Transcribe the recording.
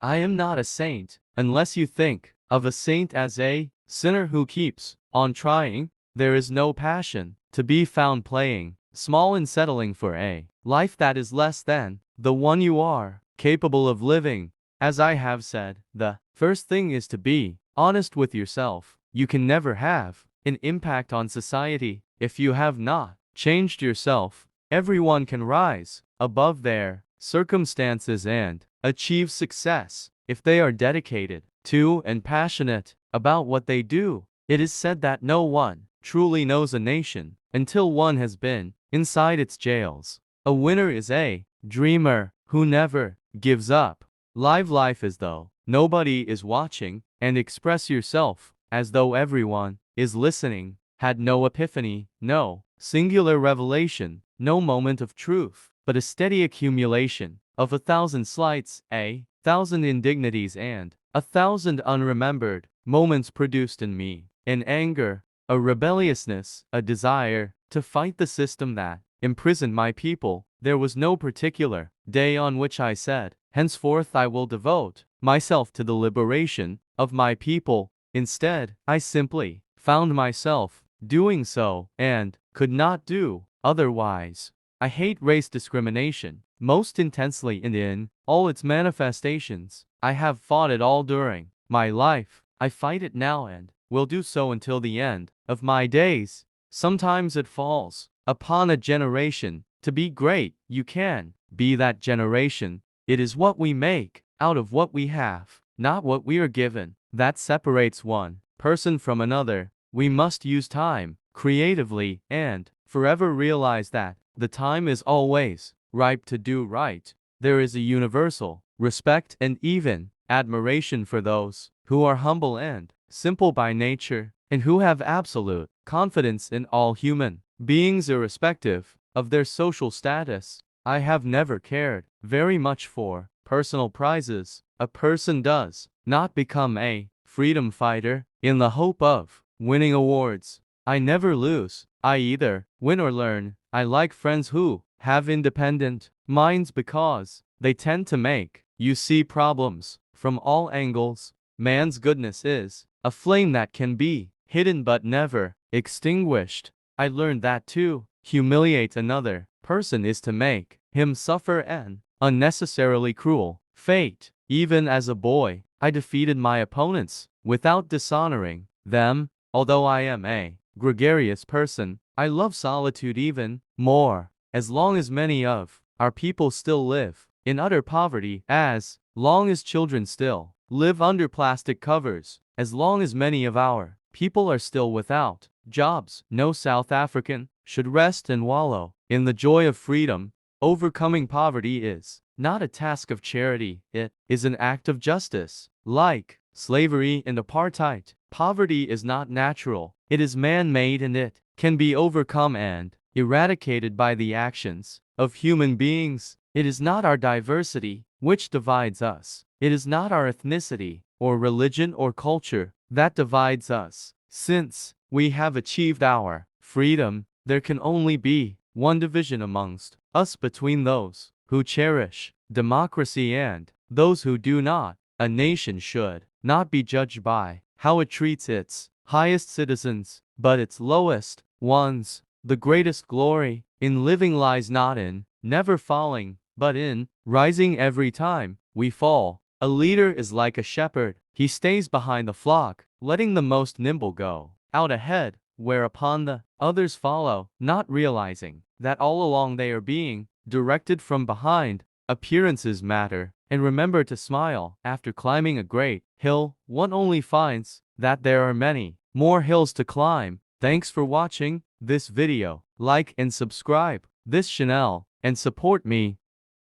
I am not a saint, unless you think of a saint as a sinner who keeps on trying. There is no passion to be found playing small and settling for a life that is less than the one you are capable of living. As I have said, the first thing is to be honest with yourself. You can never have an impact on society if you have not changed yourself. Everyone can rise above their circumstances and achieve success if they are dedicated to and passionate about what they do. It is said that no one truly knows a nation until one has been inside its jails. A winner is a dreamer who never gives up. Live life as though nobody is watching, and express yourself as though everyone is listening. Had no epiphany, no singular revelation, no moment of truth, but a steady accumulation of 1,000 slights, 1,000 indignities, and 1,000 unremembered moments produced in me an anger, a rebelliousness, a desire to fight the system that imprisoned my people. There was no particular day on which I said, henceforth I will devote myself to the liberation of my people. Instead, I simply found myself doing so, and could not do otherwise. I hate race discrimination most intensely, and in all its manifestations. I have fought it all during my life. I fight it now and will do so until the end of my days. Sometimes it falls upon a generation to be great. You can be that generation. It is what we make out of what we have, not what we are given, that separates one person from another. We must use time creatively and forever realize that the time is always ripe to do right. There is a universal respect and even admiration for those who are humble and simple by nature, and who have absolute confidence in all human beings irrespective of their social status. I have never cared very much for personal prizes. A person does not become a freedom fighter in the hope of winning awards. I never lose. I either win or learn. I like friends who have independent minds because they tend to make you see problems from all angles. Man's goodness is a flame that can be hidden but never extinguished. I learned that to humiliate another person is to make him suffer an unnecessarily cruel fate. Even as a boy, I defeated my opponents without dishonoring them. Although I am a gregarious person, I love solitude even more. As long as many of our people still live in utter poverty, as long as children still live under plastic covers, as long as many of our people are still without jobs, no South African should rest and wallow in the joy of freedom. Overcoming poverty is not a task of charity, it is an act of justice. Like slavery and apartheid, poverty is not natural, it is man-made, and it can be overcome and eradicated by the actions of human beings. It is not our diversity which divides us. It is not our ethnicity or religion or culture that divides us. Since we have achieved our freedom, there can only be one division amongst us, between those who cherish democracy and those who do not. A nation should not be judged by how it treats its highest citizens, but its lowest ones. The greatest glory in living lies not in never falling, but in rising every time we fall. A leader is like a shepherd. He stays behind the flock, letting the most nimble go out ahead, whereupon the others follow, not realizing that all along they are being directed from behind. Appearances matter, and remember to smile. After climbing a great hill, one only finds that there are many more hills to climb. Thanks for watching this video. Like and subscribe this channel and support me.